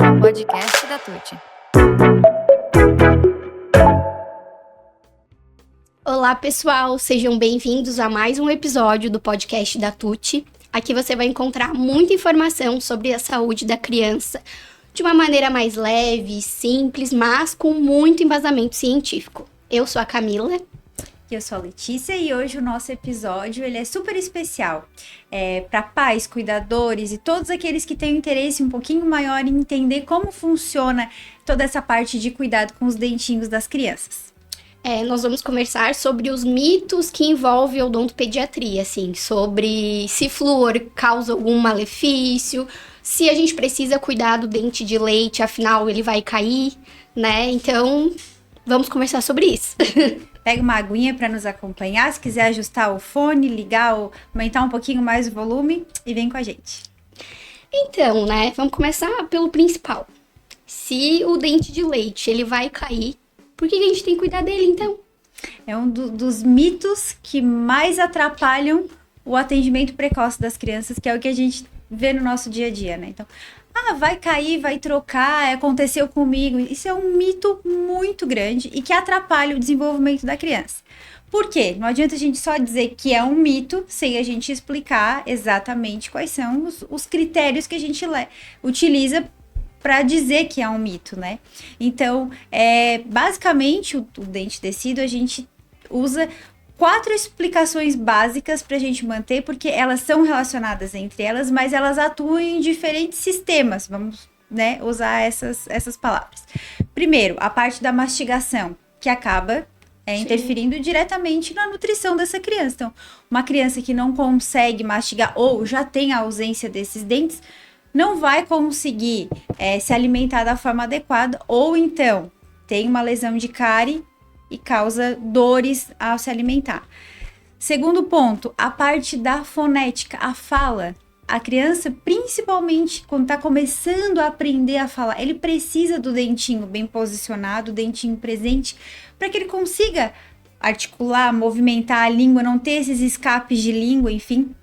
ao podcast da Tuti. Olá, pessoal! Sejam bem-vindos a mais um episódio do podcast da Tuti. Aqui você vai encontrar muita informação sobre a saúde da criança de uma maneira mais leve, simples, mas com muito embasamento científico. Eu sou a Camila. Eu sou a Letícia e hoje o nosso episódio ele é super especial para pais, cuidadores e todos aqueles que têm um interesse um pouquinho maior em entender como funciona toda essa parte de cuidado com os dentinhos das crianças. Nós vamos conversar sobre os mitos que envolvem a odontopediatria, assim, sobre se flúor causa algum malefício, se a gente precisa cuidar do dente de leite, afinal ele vai cair, né? Então, vamos conversar sobre isso. Pega uma aguinha para nos acompanhar, se quiser ajustar o fone, ligar ou aumentar um pouquinho mais o volume e vem com a gente. Então, né, vamos começar pelo principal. Se o dente de leite ele vai cair, por que a gente tem que cuidar dele, então? É um dos mitos que mais atrapalham o atendimento precoce das crianças, que é o que a gente vê no nosso dia a dia, né? Então, vai cair, vai trocar, aconteceu comigo. Isso é um mito muito grande e que atrapalha o desenvolvimento da criança. Por quê? Não adianta a gente só dizer que é um mito sem a gente explicar exatamente quais são os critérios que a gente utiliza para dizer que é um mito, né? Então, basicamente, o dente tecido, a gente usa 4 explicações básicas para a gente manter, porque elas são relacionadas entre elas, mas elas atuam em diferentes sistemas, vamos, né, usar essas palavras. Primeiro, a parte da mastigação, que acaba interferindo diretamente na nutrição dessa criança. Então, uma criança que não consegue mastigar ou já tem a ausência desses dentes, não vai conseguir se alimentar da forma adequada, ou então tem uma lesão de cárie e causa dores ao se alimentar. Segundo ponto, a parte da fonética, a fala. A criança, principalmente quando está começando a aprender a falar, ele precisa do dentinho bem posicionado, o dentinho presente, para que ele consiga articular, movimentar a língua, não ter esses escapes de língua, enfim,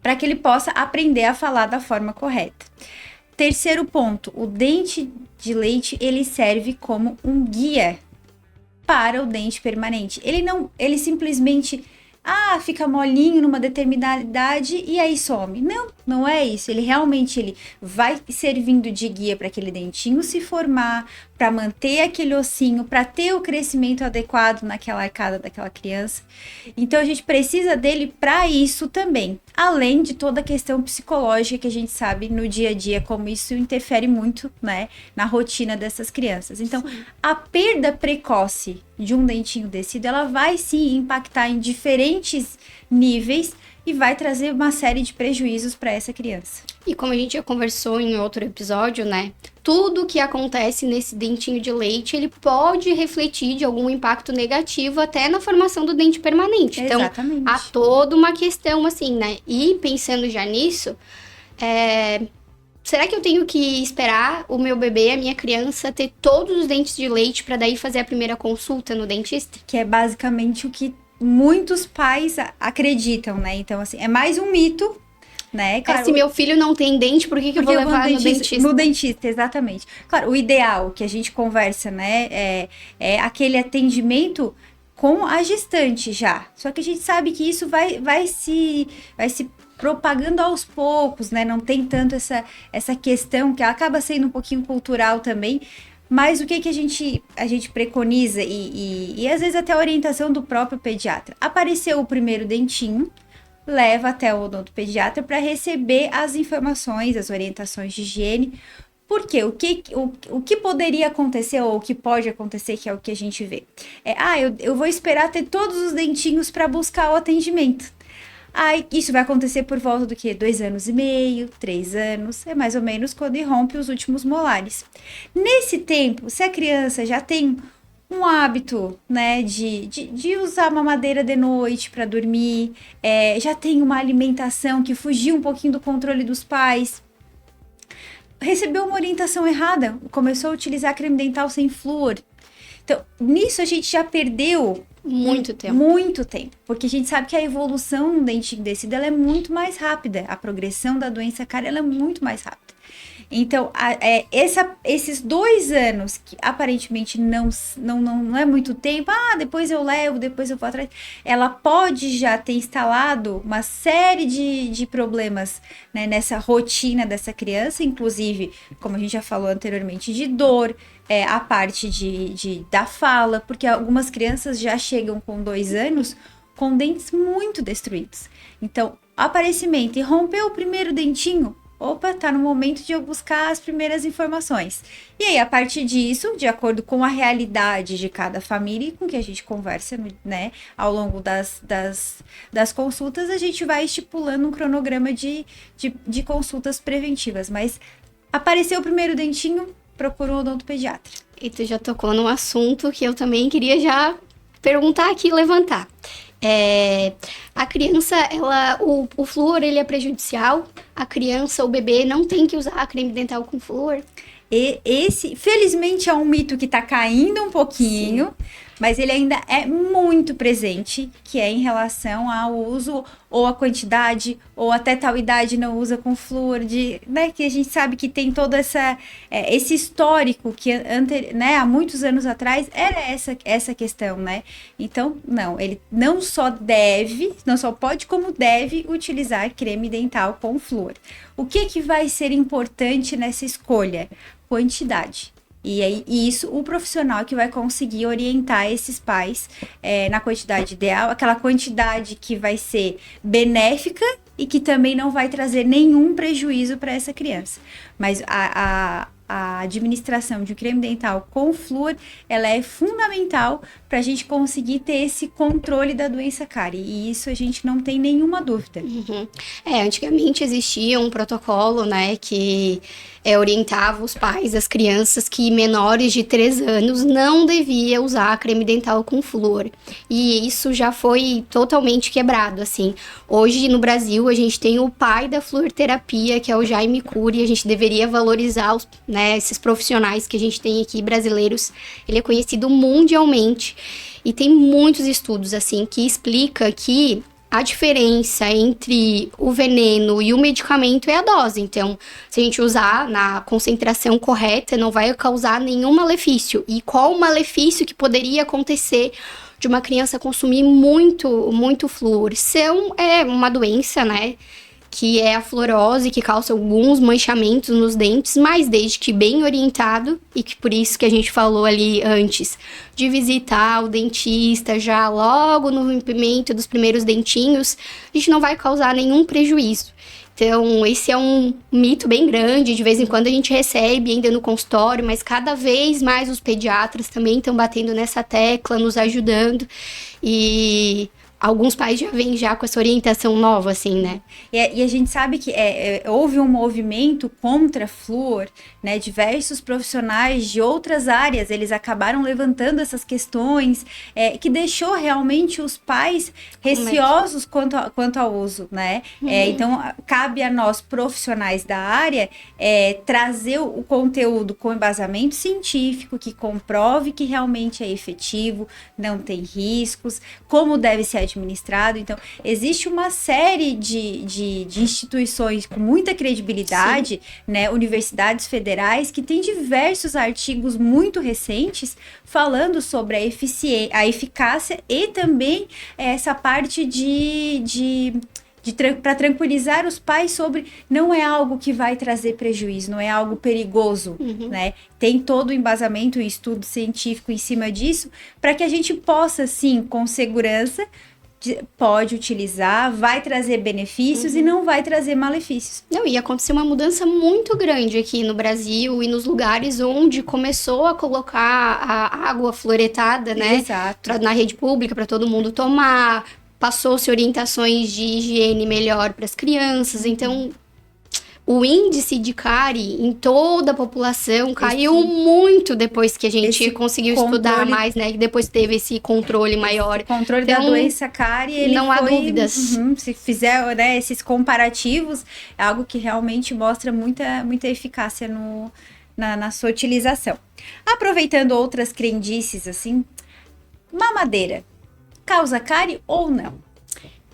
para que ele possa aprender a falar da forma correta. Terceiro ponto, o dente de leite, ele serve como um guia para o dente permanente. Ele simplesmente fica molinho numa determinada idade e aí some. Não é isso. Ele realmente vai servindo de guia para aquele dentinho se formar, para manter aquele ossinho, para ter o crescimento adequado naquela arcada daquela criança. Então a gente precisa dele para isso também. Além de toda a questão psicológica que a gente sabe no dia a dia, como isso interfere muito, né, na rotina dessas crianças. Então, a perda precoce de um dentinho descido, ela vai sim impactar em diferentes níveis e vai trazer uma série de prejuízos para essa criança. E como a gente já conversou em outro episódio, né? Tudo que acontece nesse dentinho de leite, ele pode refletir de algum impacto negativo até na formação do dente permanente. Exatamente. Então, há toda uma questão assim, né? E pensando já nisso, será que eu tenho que esperar o meu bebê, a minha criança, ter todos os dentes de leite para daí fazer a primeira consulta no dentista? Que é basicamente o que muitos pais acreditam, né? Então, assim, é mais um mito, né? Claro, se meu filho não tem dente, por que eu vou levar no dentista? No dentista, exatamente. Claro, o ideal que a gente conversa, né? É aquele atendimento com a gestante já. Só que a gente sabe que isso vai se propagando aos poucos, né? Não tem tanto essa questão que acaba sendo um pouquinho cultural também. Mas o que a gente preconiza e às vezes até a orientação do próprio pediatra. Apareceu o primeiro dentinho, leva até o odontopediatra para receber as informações, as orientações de higiene. Por quê? O que poderia acontecer ou o que pode acontecer, que é o que a gente vê. Eu vou esperar ter todos os dentinhos para buscar o atendimento. Isso vai acontecer por volta do quê? 2 anos e meio, 3 anos, é mais ou menos quando irrompe os últimos molares. Nesse tempo, se a criança já tem um hábito, né, de usar mamadeira de noite para dormir, já tem uma alimentação que fugiu um pouquinho do controle dos pais, recebeu uma orientação errada, começou a utilizar creme dental sem flúor. Então, nisso a gente já perdeu muito tempo. Muito tempo, porque a gente sabe que a evolução no dentinho descido ela é muito mais rápida, a progressão da doença cárie ela é muito mais rápida. Então, esses 2 anos, que aparentemente não é muito tempo, depois eu levo, depois eu vou atrás, ela pode já ter instalado uma série de problemas, né, nessa rotina dessa criança, inclusive, como a gente já falou anteriormente, de dor, a parte da fala, porque algumas crianças já chegam com 2 anos com dentes muito destruídos. Então, aparecimento e rompeu o primeiro dentinho, opa, tá no momento de eu buscar as primeiras informações. E aí, a partir disso, de acordo com a realidade de cada família e com que a gente conversa, né, ao longo das consultas, a gente vai estipulando um cronograma de consultas preventivas. Mas apareceu o primeiro dentinho, procura um odontopediatra. E tu já tocou num assunto que eu também queria já perguntar aqui e levantar. A criança, o flúor, ele é prejudicial? A criança, o bebê, não tem que usar creme dental com flúor? Esse, felizmente, é um mito que tá caindo um pouquinho, mas ele ainda é muito presente, que é em relação ao uso ou a quantidade, ou até tal idade não usa com flúor, né, que a gente sabe que tem todo esse histórico que né, há muitos anos atrás era essa questão, né? Então, não, ele não só pode, como deve utilizar creme dental com flúor. O que vai ser importante nessa escolha? Quantidade. E aí, isso, o profissional que vai conseguir orientar esses pais na quantidade ideal, aquela quantidade que vai ser benéfica e que também não vai trazer nenhum prejuízo para essa criança. Mas a administração de um creme dental com flúor, ela é fundamental para a gente conseguir ter esse controle da doença cárie. E isso a gente não tem nenhuma dúvida. Uhum. Antigamente existia um protocolo, né, que orientava os pais das crianças que menores de 3 anos não devia usar creme dental com flúor. E isso já foi totalmente quebrado, assim. Hoje, no Brasil, a gente tem o pai da fluorterapia, que é o Jaime Cury. A gente deveria valorizar esses profissionais que a gente tem aqui, brasileiros. Ele é conhecido mundialmente. E tem muitos estudos, assim, que explica que a diferença entre o veneno e o medicamento é a dose. Então, se a gente usar na concentração correta, não vai causar nenhum malefício. E qual o malefício que poderia acontecer de uma criança consumir muito, muito flúor? É uma doença, né, que é a fluorose, que causa alguns manchamento nos dentes, mas desde que bem orientado, e que por isso que a gente falou ali antes, de visitar o dentista já logo no rompimento dos primeiros dentinhos, a gente não vai causar nenhum prejuízo. Então, esse é um mito bem grande, de vez em quando a gente recebe ainda no consultório, mas cada vez mais os pediatras também estão batendo nessa tecla, nos ajudando, e alguns pais já vêm já com essa orientação nova, assim, né? E a gente sabe que houve um movimento contra flúor, né? Diversos profissionais de outras áreas, eles acabaram levantando essas questões, que deixou realmente os pais receosos quanto ao uso, né? Então, cabe a nós, profissionais da área, trazer o conteúdo com embasamento científico, que comprove que realmente é efetivo, não tem riscos, como deve ser administrado. Então, existe uma série de instituições com muita credibilidade, né, universidades federais, que têm diversos artigos muito recentes falando sobre a eficácia e também essa parte para tranquilizar os pais sobre não é algo que vai trazer prejuízo, não é algo perigoso, né? Tem todo o embasamento e estudo científico em cima disso, para que a gente possa, sim, com segurança, pode utilizar, vai trazer benefícios e não vai trazer malefícios. Não, e aconteceu uma mudança muito grande aqui no Brasil e nos lugares onde começou a colocar a água fluoretada, né? Exato. Na rede pública para todo mundo tomar. Passou-se orientações de higiene melhor para as crianças, então o índice de cárie em toda a população caiu muito depois que a gente conseguiu estudar mais, né? Depois teve esse controle maior. Controle da doença cárie, ele não há dúvidas. Se fizer, né, esses comparativos, é algo que realmente mostra muita eficácia na sua utilização. Aproveitando outras crendices, assim, mamadeira causa cárie ou não?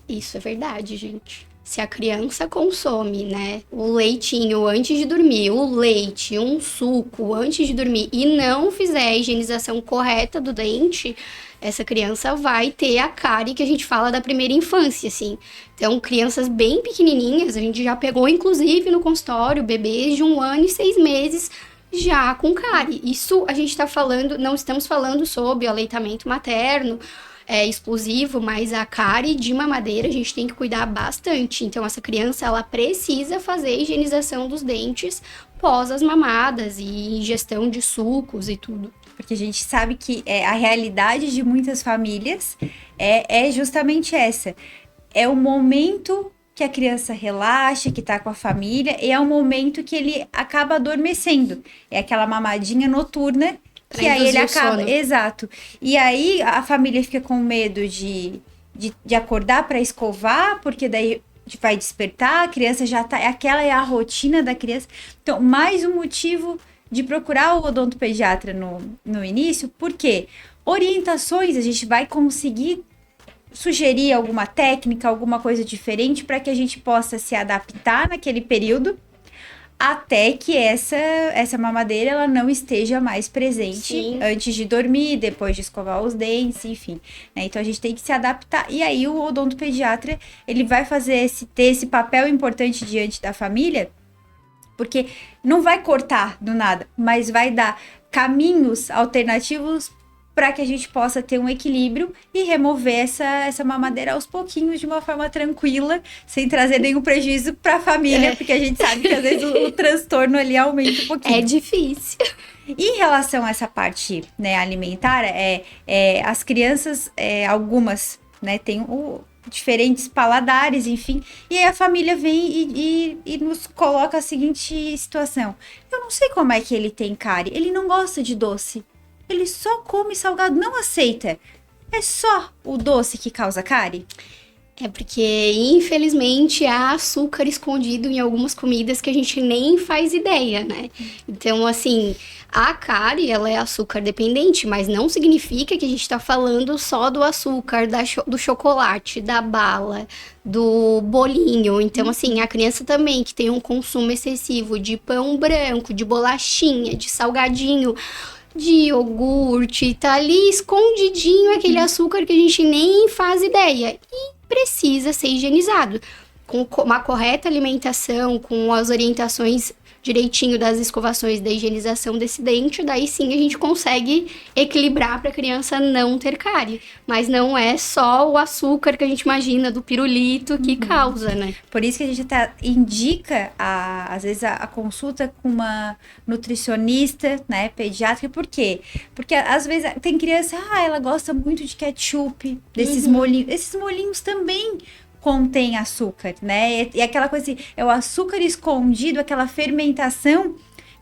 Isso é verdade, gente. Se a criança consome, né, o leitinho antes de dormir, o leite, um suco antes de dormir e não fizer a higienização correta do dente, essa criança vai ter a cárie que a gente fala da primeira infância, assim. Então, crianças bem pequenininhas, a gente já pegou, inclusive, no consultório, bebês de 1 ano e 6 meses já com cárie. Isso a gente está falando, não estamos falando sobre o aleitamento materno, exclusivo, mas a cárie de mamadeira a gente tem que cuidar bastante. Então, essa criança, ela precisa fazer a higienização dos dentes pós as mamadas e ingestão de sucos e tudo. Porque a gente sabe que a realidade de muitas famílias é justamente essa. É o momento que a criança relaxa, que tá com a família, e é o momento que ele acaba adormecendo. É aquela mamadinha noturna que aí ele acaba. Exato. E aí a família fica com medo de acordar para escovar, porque daí vai despertar, a criança já tá. Aquela é a rotina da criança. Então, mais um motivo de procurar o odontopediatra no início, porque orientações a gente vai conseguir sugerir alguma técnica, alguma coisa diferente para que a gente possa se adaptar naquele período até que essa mamadeira ela não esteja mais presente. Sim. Antes de dormir, depois de escovar os dentes, enfim. Né? Então a gente tem que se adaptar. E aí o odontopediatra ele vai ter esse papel importante diante da família, porque não vai cortar do nada, mas vai dar caminhos alternativos para que a gente possa ter um equilíbrio e remover essa mamadeira aos pouquinhos, de uma forma tranquila, sem trazer nenhum prejuízo para a família, porque a gente sabe que às vezes o transtorno ali aumenta um pouquinho. É difícil. Em relação a essa parte, né, alimentar, as crianças, algumas, né, têm diferentes paladares, enfim, e aí a família vem e nos coloca a seguinte situação: eu não sei como é que ele tem cárie, ele não gosta de doce. Ele só come salgado, não aceita. É só o doce que causa cárie? É porque, infelizmente, há açúcar escondido em algumas comidas que a gente nem faz ideia, né? Então, assim, a cárie, ela é açúcar dependente, mas não significa que a gente tá falando só do açúcar, do chocolate, da bala, do bolinho. Então, assim, a criança também que tem um consumo excessivo de pão branco, de bolachinha, de salgadinho, de iogurte, tá ali escondidinho aquele açúcar que a gente nem faz ideia e precisa ser higienizado. Com uma correta alimentação, com as orientações direitinho das escovações da higienização desse dente, daí sim a gente consegue equilibrar para a criança não ter cárie. Mas não é só o açúcar que a gente imagina do pirulito que causa, né? Por isso que a gente indica, às vezes, a consulta com uma nutricionista, né, pediátrica. Por quê? Porque às vezes tem criança, ela gosta muito de ketchup, desses molhinhos. Esses molhinhos também contém açúcar, né? E aquela coisa assim, é o açúcar escondido, aquela fermentação,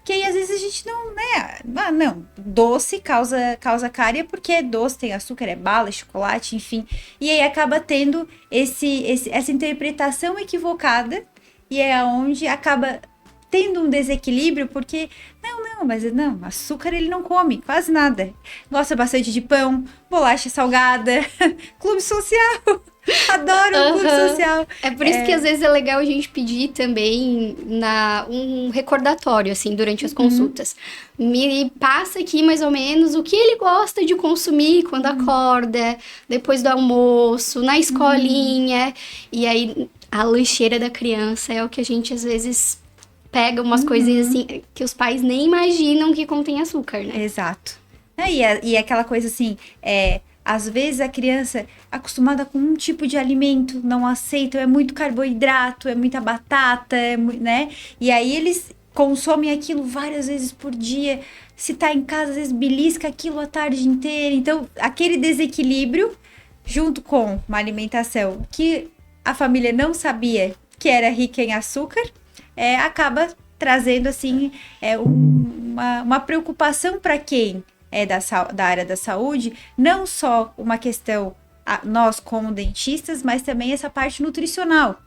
que aí às vezes a gente não, né? Não, doce causa cárie porque doce, tem açúcar, é bala, é chocolate, enfim. E aí acaba tendo essa interpretação equivocada, e é onde acaba tendo um desequilíbrio, porque mas açúcar ele não come quase nada. Gosta bastante de pão, bolacha salgada, clube social. Adoro o clube social. É por isso que às vezes é legal a gente pedir também um recordatório, assim, durante as consultas. Me passa aqui mais ou menos o que ele gosta de consumir quando acorda, depois do almoço, na escolinha. E aí a lancheira da criança é o que a gente às vezes pega umas coisinhas assim que os pais nem imaginam que contém açúcar, né? Exato. E aquela coisa assim, às vezes a criança acostumada com um tipo de alimento não aceita, é muito carboidrato, é muita batata, né? E aí eles consomem aquilo várias vezes por dia. Se tá em casa, às vezes belisca aquilo a tarde inteira. Então, aquele desequilíbrio, junto com uma alimentação que a família não sabia que era rica em açúcar, acaba trazendo, assim, uma preocupação para quem da área da saúde, não só uma questão, nós como dentistas, mas também essa parte nutricional,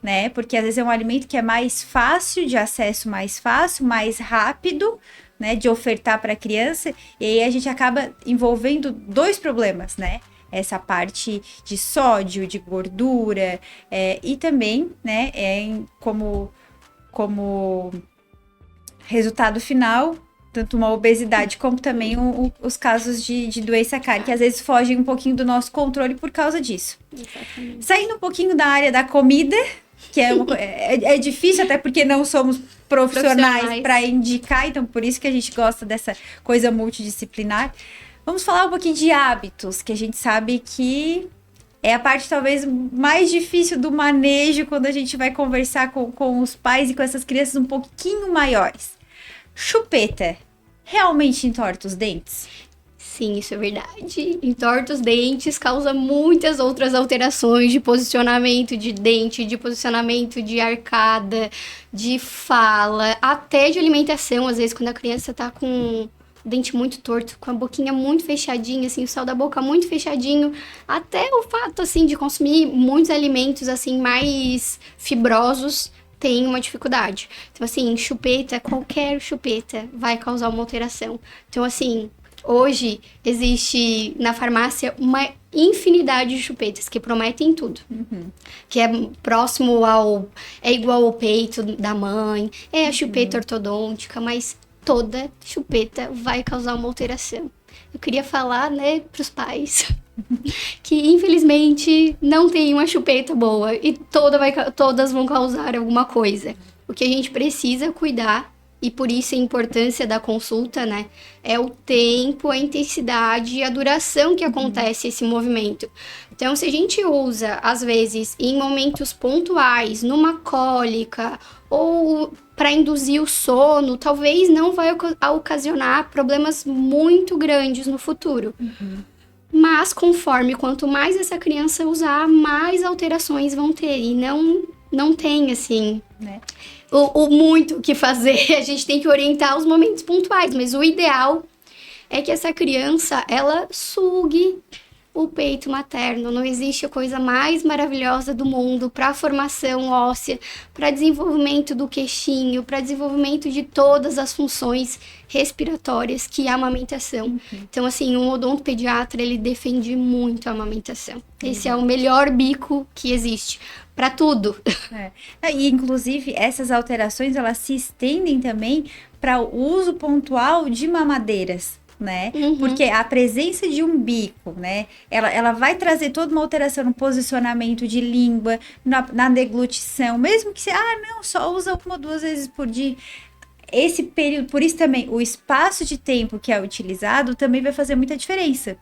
né? Porque às vezes é um alimento que é mais fácil, de acesso mais fácil, mais rápido, né? De ofertar para a criança, e aí a gente acaba envolvendo dois problemas, né? essa parte de sódio, de gordura, e também, né, como resultado final, tanto uma obesidade como também os casos de doença cárie, que às vezes fogem um pouquinho do nosso controle por causa disso. Exatamente. Saindo um pouquinho da área da comida, que é difícil, até porque não somos profissionais para indicar, então por isso que a gente gosta dessa coisa multidisciplinar. Vamos falar um pouquinho de hábitos, que a gente sabe que é a parte talvez mais difícil do manejo quando a gente vai conversar com os pais e com essas crianças um pouquinho maiores. Chupeta realmente entorta os dentes? Sim, isso é verdade. Entorta os dentes, causa muitas outras alterações de posicionamento de dente, de posicionamento de arcada, de fala, até de alimentação. Às vezes, quando a criança tá com o dente muito torto, com a boquinha muito fechadinha, assim, o céu da boca muito fechadinho, até o fato, assim, de consumir muitos alimentos, assim, mais fibrosos, tem uma dificuldade. Então, assim, chupeta, qualquer chupeta vai causar uma alteração. Então, assim, hoje existe na farmácia uma infinidade de chupetas que prometem tudo. Que é próximo é igual ao peito da mãe, é a chupeta ortodôntica, mas toda chupeta vai causar uma alteração. Eu queria falar, né, pros pais que infelizmente não tem uma chupeta boa e todas vão causar alguma coisa. O que a gente precisa cuidar, e por isso a importância da consulta, né, é o tempo, a intensidade e a duração que acontece esse movimento. Então, se a gente usa, às vezes, em momentos pontuais, numa cólica ou para induzir o sono, talvez não vai ocasionar problemas muito grandes no futuro. Mas, conforme quanto mais essa criança usar, mais alterações vão ter. E não tem, assim, Né? o muito o que fazer. A gente tem que orientar os momentos pontuais. Mas o ideal é que essa criança, ela sugue o peito materno. Não existe a coisa mais maravilhosa do mundo para a formação óssea, para desenvolvimento do queixinho, para desenvolvimento de todas as funções respiratórias que a amamentação. Então, assim, um odontopediatra, ele defende muito a amamentação. Esse é o melhor bico que existe para tudo. E, inclusive, essas alterações, elas se estendem também para o uso pontual de mamadeiras, né? Porque a presença de um bico, né? Ela vai trazer toda uma alteração no posicionamento de língua, na deglutição, mesmo que você, só usa 1 ou 2 vezes por dia. Esse período, por isso também, o espaço de tempo que é utilizado também vai fazer muita diferença.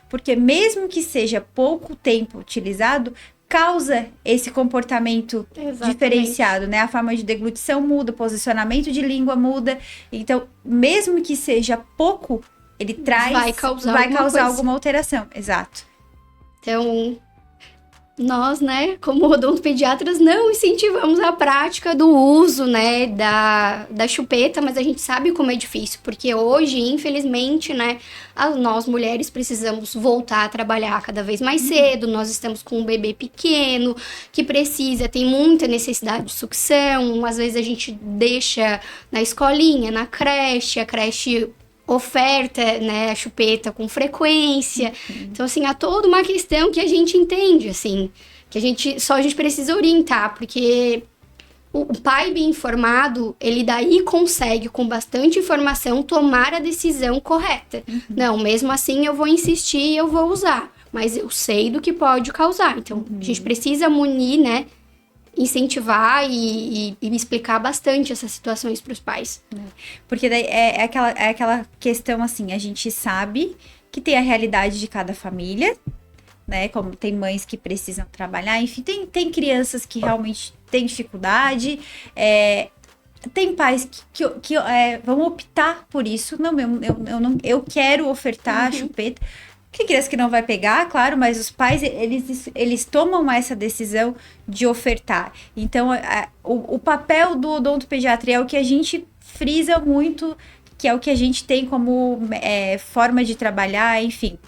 Porque mesmo que seja pouco tempo utilizado, causa esse comportamento diferenciado, né? A forma de deglutição muda, o posicionamento de língua muda. Então, mesmo que seja pouco, ele vai causar alguma alteração. Exato. Então, nós, né, como odontopediatras, não incentivamos a prática do uso, né, da chupeta, mas a gente sabe como é difícil, porque hoje, infelizmente, né, nós mulheres precisamos voltar a trabalhar cada vez mais cedo, nós estamos com um bebê pequeno, que tem muita necessidade de sucção, às vezes a gente deixa na escolinha, na creche, a creche oferta, né, a chupeta com frequência. Então, assim, há toda uma questão que a gente entende, assim, que a gente precisa orientar, porque o pai bem informado, ele daí consegue, com bastante informação, tomar a decisão correta. Não, mesmo assim eu vou insistir e eu vou usar, mas eu sei do que pode causar. Então, a gente precisa munir, né, incentivar e explicar bastante essas situações para os pais. Porque daí é aquela questão assim, a gente sabe que tem a realidade de cada família, né? Como tem mães que precisam trabalhar, enfim, tem crianças que realmente têm dificuldade, tem pais que vão optar por isso. Não, eu quero ofertar a chupeta. Tem criança que não vai pegar, claro, mas os pais, eles tomam essa decisão de ofertar. Então, o papel do odontopediatria é o que a gente frisa muito, que é o que a gente tem como forma de trabalhar, enfim.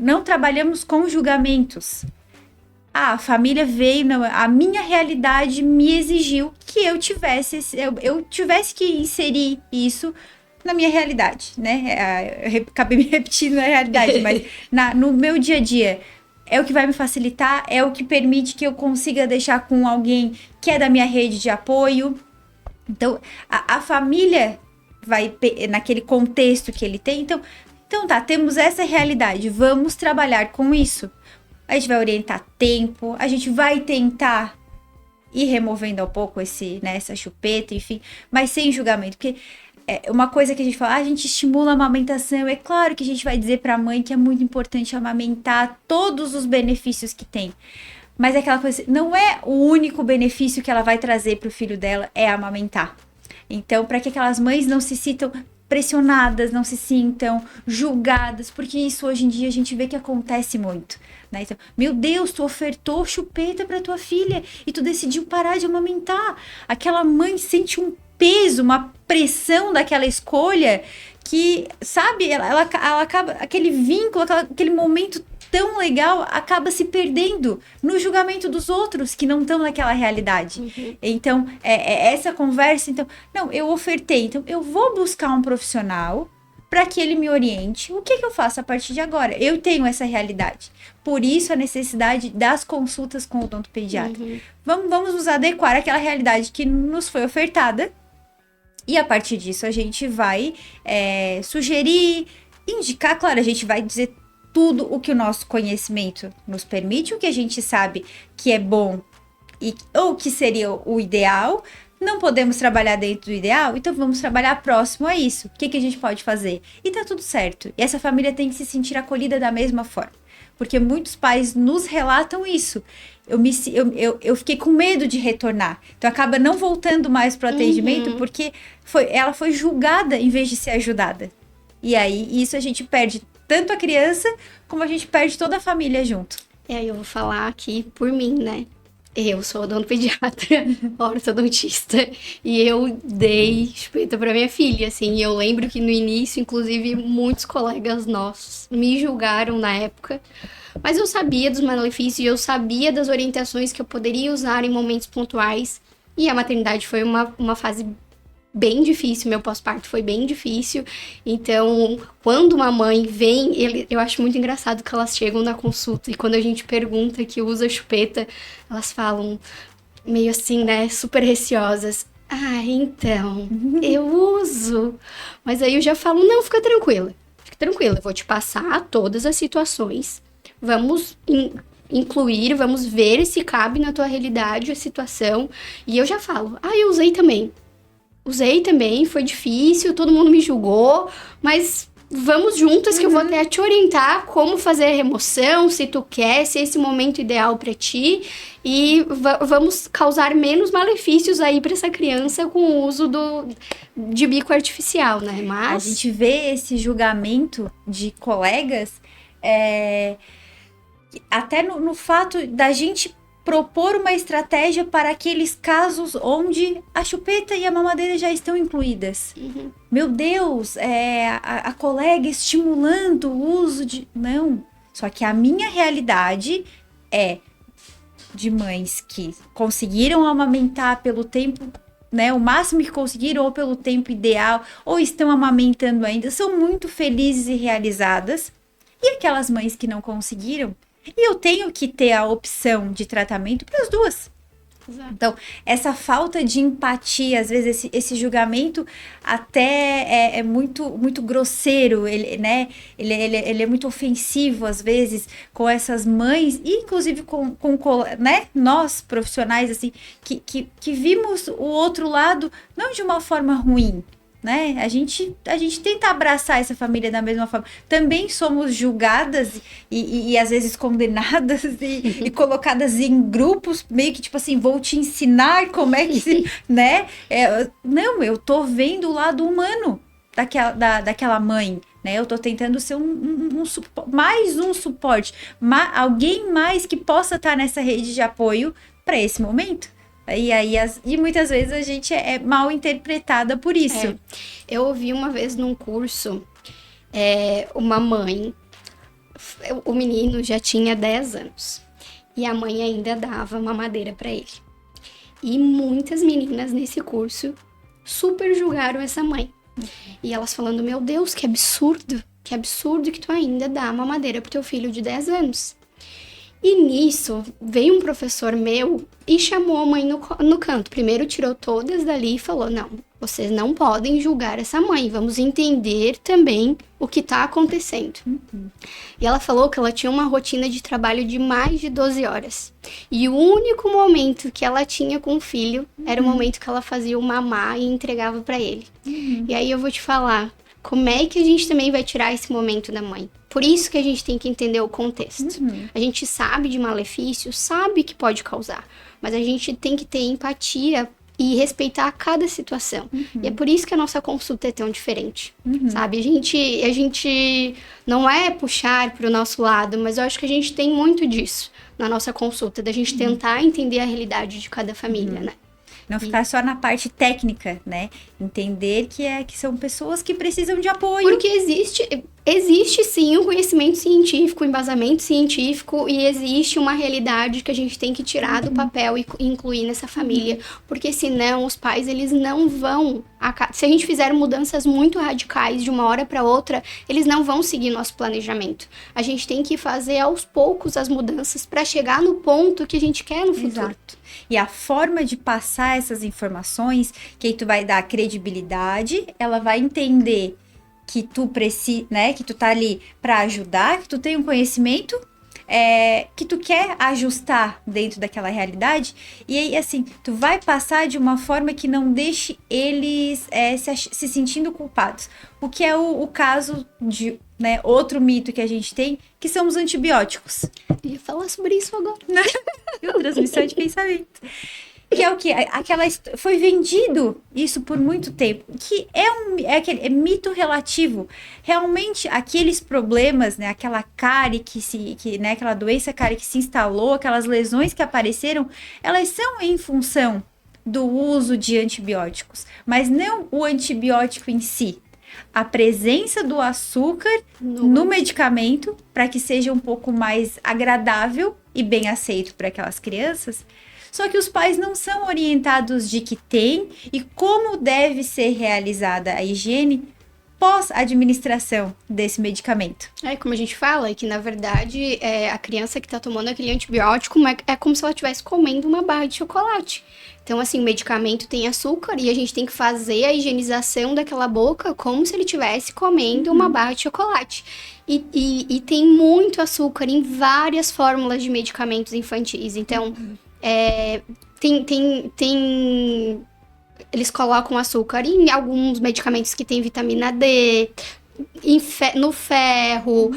Não trabalhamos com julgamentos. A família veio, a minha realidade me exigiu que eu tivesse que inserir isso na minha realidade, né? Acabei me repetindo na realidade, mas no meu dia a dia, é o que vai me facilitar, é o que permite que eu consiga deixar com alguém que é da minha rede de apoio. Então, a família vai naquele contexto que ele tem. Então tá, temos essa realidade, vamos trabalhar com isso. A gente vai orientar tempo, a gente vai tentar ir removendo ao pouco essa chupeta, enfim, mas sem julgamento, porque uma coisa que a gente fala, a gente estimula a amamentação, é claro que a gente vai dizer pra mãe que é muito importante amamentar, todos os benefícios que tem, mas é aquela coisa, não é o único benefício que ela vai trazer pro filho dela, é amamentar. Então, para que aquelas mães não se sintam pressionadas, não se sintam julgadas, porque isso hoje em dia a gente vê que acontece muito, né? Então, meu Deus, tu ofertou chupeta para tua filha e tu decidiu parar de amamentar. Aquela mãe sente um peso, uma pressão daquela escolha que, sabe, ela acaba, aquele vínculo, aquele momento tão legal acaba se perdendo no julgamento dos outros que não estão naquela realidade. Uhum. Então, essa conversa, então, não, eu ofertei, então eu vou buscar um profissional para que ele me oriente. O que eu faço a partir de agora? Eu tenho essa realidade. Por isso a necessidade das consultas com o odontopediatra. Uhum. Vamos nos adequar àquela realidade que nos foi ofertada e a partir disso a gente vai sugerir, indicar, claro, a gente vai dizer tudo o que o nosso conhecimento nos permite, o que a gente sabe que é bom ou que seria o ideal. Não podemos trabalhar dentro do ideal, então vamos trabalhar próximo a isso. O que a gente pode fazer? E tá tudo certo. E essa família tem que se sentir acolhida da mesma forma. Porque muitos pais nos relatam isso. Eu fiquei com medo de retornar. Então acaba não voltando mais pro atendimento, porque ela foi julgada em vez de ser ajudada. E aí, isso a gente perde tanto a criança, como a gente perde toda a família junto. Eu vou falar aqui por mim, né? Eu sou odontopediatra, ortodontista, e eu dei chupeta pra minha filha, assim. Eu lembro que no início, inclusive, muitos colegas nossos me julgaram na época, mas eu sabia dos malefícios, eu sabia das orientações que eu poderia usar em momentos pontuais, e a maternidade foi uma fase bem difícil, meu pós-parto foi bem difícil, então quando uma mãe vem, eu acho muito engraçado que elas chegam na consulta e quando a gente pergunta que usa chupeta, elas falam meio assim, né, super receosas, então, eu uso, mas aí eu já falo, não, fica tranquila, eu vou te passar todas as situações, vamos incluir, vamos ver se cabe na tua realidade a situação, e eu já falo, eu usei também, foi difícil, todo mundo me julgou, mas vamos juntas que eu vou até te orientar como fazer a remoção, se tu quer, se é esse momento ideal pra ti, e vamos causar menos malefícios aí pra essa criança com o uso de bico artificial, né? Mas a gente vê esse julgamento de colegas, até no fato da gente propor uma estratégia para aqueles casos onde a chupeta e a mamadeira já estão incluídas. Uhum. Meu Deus, a colega estimulando o uso de... Não, só que a minha realidade é de mães que conseguiram amamentar pelo tempo, né, o máximo que conseguiram, ou pelo tempo ideal, ou estão amamentando ainda, são muito felizes e realizadas. E aquelas mães que não conseguiram, e eu tenho que ter a opção de tratamento para as duas. Exato. Então, essa falta de empatia, às vezes esse julgamento até é muito, muito grosseiro, ele é muito ofensivo, às vezes, com essas mães, e inclusive com né, nós, profissionais, assim, que vimos o outro lado, não de uma forma ruim, né? A gente tenta abraçar essa família da mesma forma. Também somos julgadas e às vezes condenadas e colocadas em grupos, meio que tipo assim, vou te ensinar como é que se, né? Não, eu tô vendo o lado humano daquela mãe, né? Eu tô tentando ser mais um suporte, alguém mais que possa estar nessa rede de apoio para esse momento. E muitas vezes a gente é mal interpretada por isso. Eu ouvi uma vez num curso, uma mãe, o menino já tinha 10 anos, e a mãe ainda dava mamadeira para ele. E muitas meninas nesse curso super julgaram essa mãe. E elas falando, meu Deus, que absurdo que tu ainda dá mamadeira pro teu filho de 10 anos. E nisso, veio um professor meu e chamou a mãe no canto. Primeiro tirou todas dali e falou, não, vocês não podem julgar essa mãe, vamos entender também o que tá acontecendo. E ela falou que ela tinha uma rotina de trabalho de mais de 12 horas. E o único momento que ela tinha com o filho era o momento que ela fazia o mamar e entregava pra ele. E aí eu vou te falar, como é que a gente também vai tirar esse momento da mãe? Por isso que a gente tem que entender o contexto. A gente sabe de malefício, sabe que pode causar, mas a gente tem que ter empatia e respeitar cada situação. E é por isso que a nossa consulta é tão diferente, sabe? A gente não é puxar para o nosso lado, mas eu acho que a gente tem muito disso na nossa consulta, da gente tentar entender a realidade de cada família, né? Não ficar só na parte técnica, né? Entender que são pessoas que precisam de apoio. Porque existe sim um conhecimento científico, um embasamento científico, e existe uma realidade que a gente tem que tirar do papel e incluir nessa família. Porque senão os pais, eles não vão... Se a gente fizer mudanças muito radicais de uma hora para outra, eles não vão seguir nosso planejamento. A gente tem que fazer aos poucos as mudanças para chegar no ponto que a gente quer no futuro. Exato. E a forma de passar essas informações, que aí tu vai dar credibilidade, ela vai entender que tu precisa, né, que tu tá ali para ajudar, que tu tem um conhecimento, que tu quer ajustar dentro daquela realidade, e aí, assim, tu vai passar de uma forma que não deixe eles se sentindo culpados. O que é o caso de, né, outro mito que a gente tem, que são os antibióticos. Eu ia falar sobre isso agora. Transmissão de pensamento. Que é o que? Foi vendido isso por muito tempo. Que é mito relativo. Realmente, aqueles problemas, né? Aquela cárie né, aquela doença cárie que se instalou, aquelas lesões que apareceram, elas são em função do uso de antibióticos. Mas não o antibiótico em si. A presença do açúcar no medicamento, para que seja um pouco mais agradável e bem aceito para aquelas crianças. Só que os pais não são orientados de que tem e como deve ser realizada a higiene pós-administração desse medicamento. Como a gente fala, que na verdade a criança que tá tomando aquele antibiótico é como se ela estivesse comendo uma barra de chocolate. Então, assim, o medicamento tem açúcar e a gente tem que fazer a higienização daquela boca como se ele estivesse comendo uma barra de chocolate. E tem muito açúcar em várias fórmulas de medicamentos infantis. Então, eles colocam açúcar em alguns medicamentos que tem vitamina D, no ferro,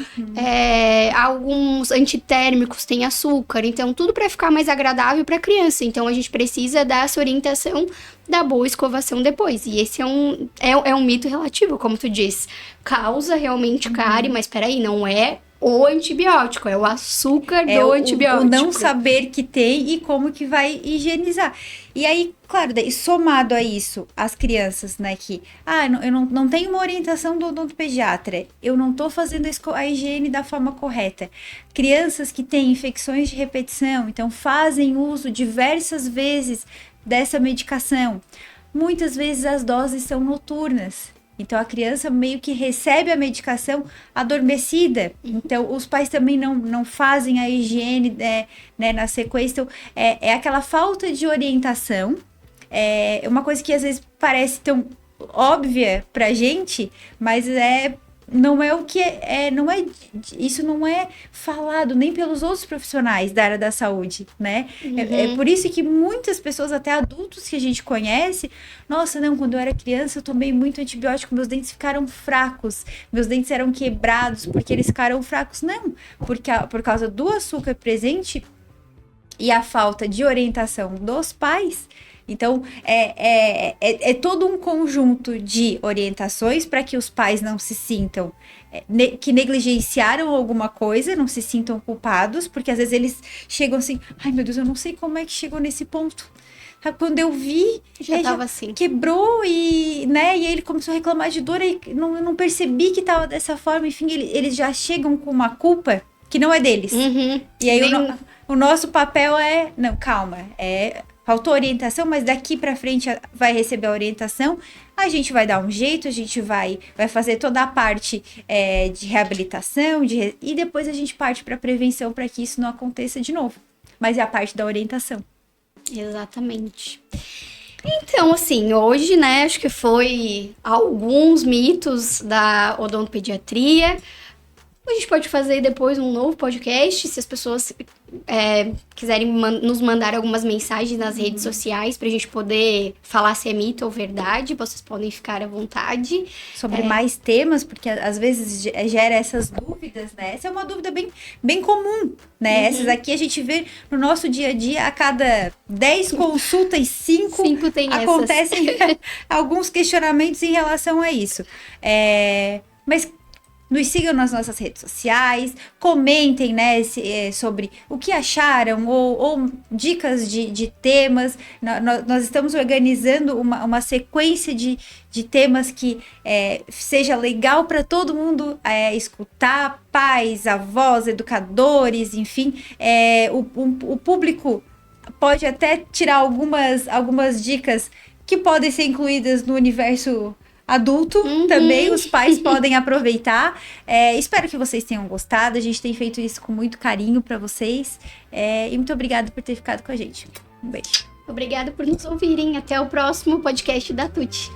alguns antitérmicos têm açúcar, então tudo para ficar mais agradável para a criança. Então a gente precisa dar essa orientação da boa escovação depois. E esse é um mito relativo, como tu disse. Causa realmente cárie, mas peraí, não é o antibiótico, é o açúcar do antibiótico. O não saber que tem e como que vai higienizar. E aí, claro, daí, somado a isso, as crianças, né, que... eu não tenho uma orientação do odontopediatra, eu não tô fazendo a higiene da forma correta. Crianças que têm infecções de repetição, então fazem uso diversas vezes dessa medicação. Muitas vezes as doses são noturnas. Então, a criança meio que recebe a medicação adormecida. Então, os pais também não fazem a higiene né, na sequência. Então, é aquela falta de orientação. É uma coisa que às vezes parece tão óbvia pra gente, mas não é o que isso não é falado nem pelos outros profissionais da área da saúde, né? É por isso que muitas pessoas, até adultos que a gente conhece, nossa, não, quando eu era criança eu tomei muito antibiótico, meus dentes ficaram fracos, meus dentes eram quebrados porque eles ficaram fracos. Não, porque por causa do açúcar presente e a falta de orientação dos pais. Então, é todo um conjunto de orientações para que os pais não se sintam, que negligenciaram alguma coisa, não se sintam culpados, porque às vezes eles chegam assim, ai meu Deus, eu não sei como é que chegou nesse ponto. Quando eu vi, já tava assim. Quebrou e aí ele começou a reclamar de dor, e não percebi que tava dessa forma, enfim, eles já chegam com uma culpa que não é deles. Uhum. E aí Bem- o nosso papel é, não, calma, faltou orientação, mas daqui pra frente vai receber a orientação, a gente vai dar um jeito, a gente vai fazer toda a parte de reabilitação, e depois a gente parte pra prevenção para que isso não aconteça de novo. Mas é a parte da orientação. Exatamente. Então, assim, hoje, né, acho que foi alguns mitos da odontopediatria. A gente pode fazer depois um novo podcast, se as pessoas quiserem nos mandar algumas mensagens nas redes sociais pra gente poder falar se é mito ou verdade, vocês podem ficar à vontade. Sobre mais temas, porque às vezes gera essas dúvidas, né? Essa é uma dúvida bem comum, né? Essas aqui a gente vê no nosso dia a dia, a cada 10 consultas, 5 tem acontecem alguns questionamentos em relação a isso. Mas nos sigam nas nossas redes sociais, comentem, né, sobre o que acharam ou dicas de temas. Nós estamos organizando uma sequência de temas que seja legal para todo mundo escutar, pais, avós, educadores, enfim. O público pode até tirar algumas dicas que podem ser incluídas no universo adulto também, os pais podem aproveitar. Espero que vocês tenham gostado, a gente tem feito isso com muito carinho para vocês, e muito obrigada por ter ficado com a gente. Um beijo. Obrigada por nos ouvirem. Até o próximo podcast da Tuti.